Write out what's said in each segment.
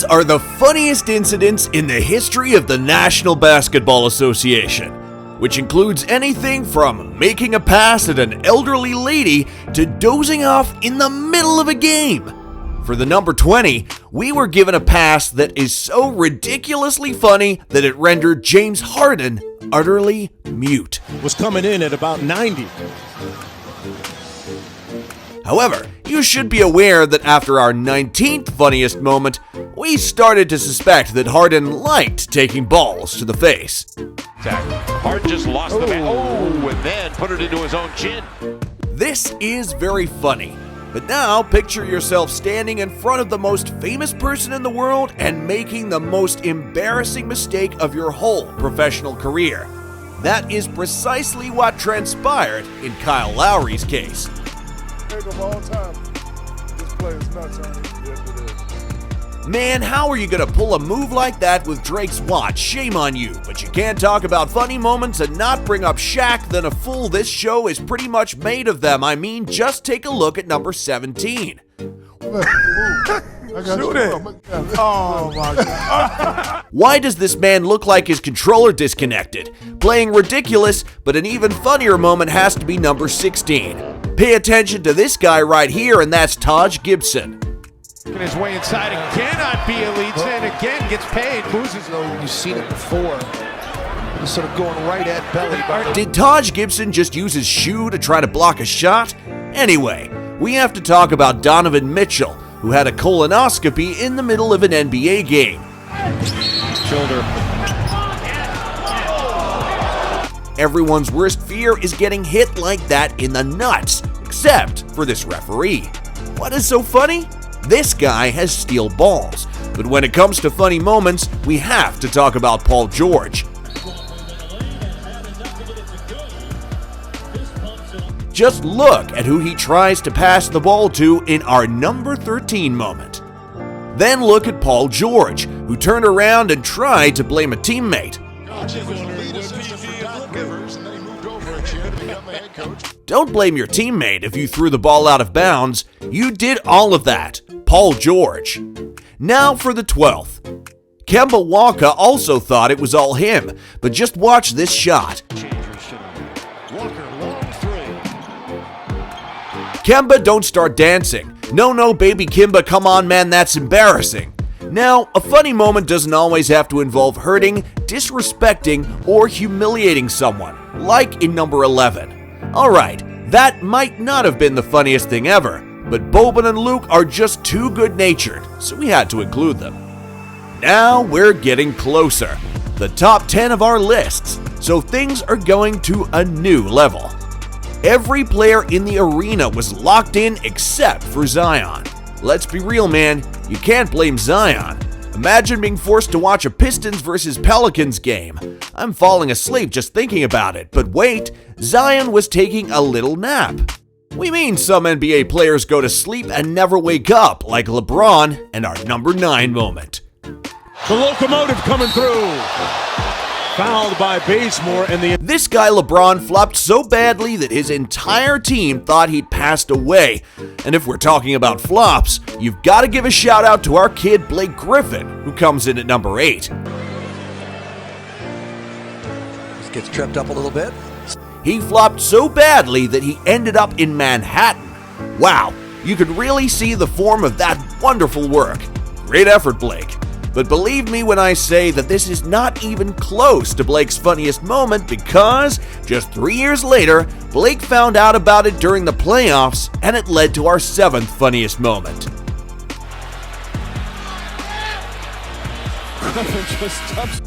These are the funniest incidents in the history of the National Basketball Association, which includes anything from making a pass at an elderly lady to dozing off in the middle of a game. For the number 20, we were given a pass that is so ridiculously funny that it rendered James Harden utterly mute. Was coming in at about 90. However, you should be aware that after our 19th funniest moment, we started to suspect that Harden liked taking balls to the face. Harden just lost the bat. Oh, and then put it into his own chin. This is very funny. But now picture yourself standing in front of the most famous person in the world and making the most embarrassing mistake of your whole professional career. That is precisely what transpired in Kyle Lowry's case. Of all time. This play is nuts, honey. Yes, it is. Man, how are you gonna pull a move like that with Drake's watch? Shame on you. But you can't talk about funny moments and not bring up Shaq, then a fool. This show is pretty much made of them. I mean, just take a look at number 17. Shoot it. Oh my God. Why does this man look like his controller disconnected? Playing ridiculous, but an even funnier moment has to be number 16. Pay attention to this guy right here, and that's Taj Gibson. Working his way inside and cannot be elite, and again gets paid, loses. Oh, you've seen it before. He's sort of going right at belly. Did Taj Gibson just use his shoe to try to block a shot? Anyway, we have to talk about Donovan Mitchell, who had a colonoscopy in the middle of an NBA game. Shoulder. Everyone's worst fear is getting hit like that in the nuts, except for this referee. What is so funny? This guy has steel balls. But when it comes to funny moments, we have to talk about Paul George. Just look at who he tries to pass the ball to in our number 13 moment. Then look at Paul George, who turned around and tried to blame a teammate. Don't blame your teammate if you threw the ball out of bounds. You did all of that, Paul George. Now for the 12th. Kemba Walker also thought it was all him, but just watch this shot. Kemba, don't start dancing. No, baby Kemba, come on, man, that's embarrassing. Now, a funny moment doesn't always have to involve hurting, disrespecting, or humiliating someone, like in number 11. Alright, that might not have been the funniest thing ever, but Boban and Luke are just too good-natured, so we had to include them. Now we're getting closer. The top 10 of our lists, so things are going to a new level. Every player in the arena was locked in except for Zion. Let's be real, man, you can't blame Zion. Imagine being forced to watch a Pistons versus Pelicans game. I'm falling asleep just thinking about it, but wait, Zion was taking a little nap. We mean some NBA players go to sleep and never wake up, like LeBron and our number 9 moment. The locomotive coming through. Fouled by Bazemore, and This guy LeBron flopped so badly that his entire team thought he'd passed away. And if we're talking about flops, you've got to give a shout out to our kid Blake Griffin, who comes in at number 8. Just gets tripped up a little bit. He flopped so badly that he ended up in Manhattan. Wow, you could really see the form of that wonderful work. Great effort, Blake. But believe me when I say that this is not even close to Blake's funniest moment, because just 3 years later, Blake found out about it during the playoffs, and it led to our 7th funniest moment.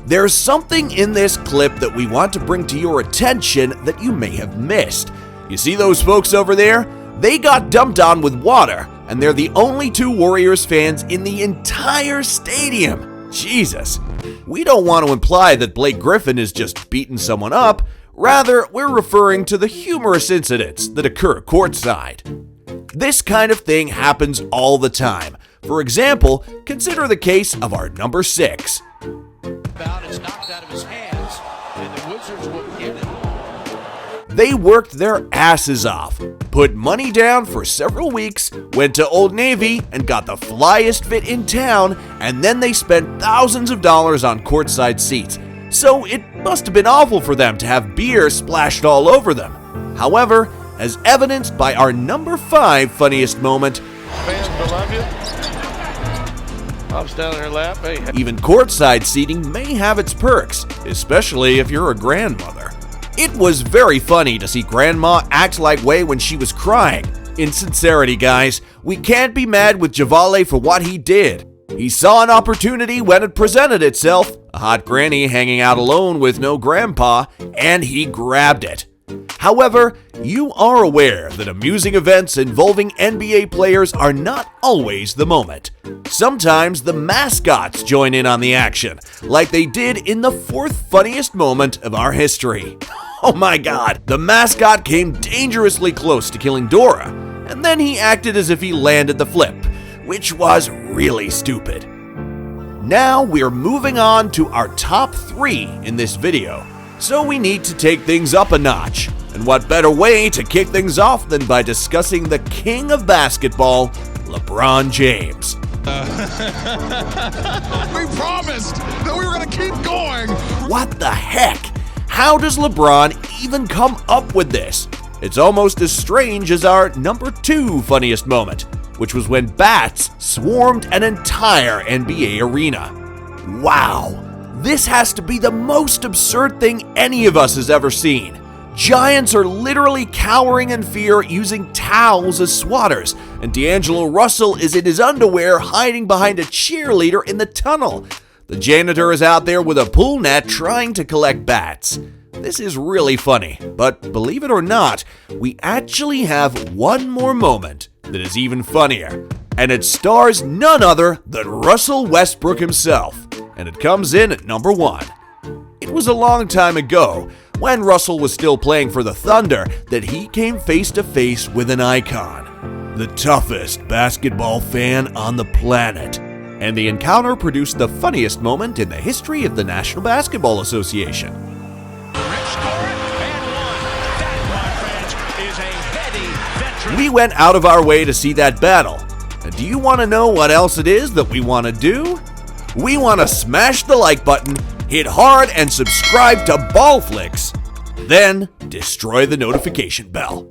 There's something in this clip that we want to bring to your attention that you may have missed. You see those folks over there? They got dumped on with water, and they're the only 2 Warriors fans in the entire stadium. Jesus. We don't want to imply that Blake Griffin is just beating someone up. Rather, we're referring to the humorous incidents that occur courtside. This kind of thing happens all the time. For example, consider the case of our number 6. They worked their asses off, put money down for several weeks, went to Old Navy and got the flyest fit in town, and then they spent thousands of dollars on courtside seats. So it must have been awful for them to have beer splashed all over them. However, as evidenced by our number 5 funniest moment, Fans, I love you. Pops down in her lap. Hey. even courtside seating may have its perks, especially if you're a grandmother. It was very funny to see Grandma act like way when she was crying. In sincerity, guys, we can't be mad with Javale for what he did. He saw an opportunity when it presented itself, a hot granny hanging out alone with no grandpa, and he grabbed it. However, you are aware that amusing events involving NBA players are not always the moment. Sometimes the mascots join in on the action, like they did in the 4th funniest moment of our history. Oh my god, the mascot came dangerously close to killing Dora, and then he acted as if he landed the flip, which was really stupid. Now we're moving on to our top 3 in this video. So we need to take things up a notch. And what better way to kick things off than by discussing the king of basketball, LeBron James. We promised that we were going to keep going. What the heck? How does LeBron even come up with this? It's almost as strange as our number 2 funniest moment, which was when bats swarmed an entire NBA arena. Wow. This has to be the most absurd thing any of us has ever seen. Giants are literally cowering in fear using towels as swatters, and D'Angelo Russell is in his underwear hiding behind a cheerleader in the tunnel. The janitor is out there with a pool net trying to collect bats. This is really funny, but believe it or not, we actually have one more moment that is even funnier, and it stars none other than Russell Westbrook himself. And it comes in at number 1. It was a long time ago, when Russell was still playing for the Thunder, that he came face to face with an icon, the toughest basketball fan on the planet. And the encounter produced the funniest moment in the history of the National Basketball Association. We went out of our way to see that battle. And do you want to know what else it is that we want to do? We want to smash the like button, hit hard, and subscribe to BallFlix. Then, destroy the notification bell.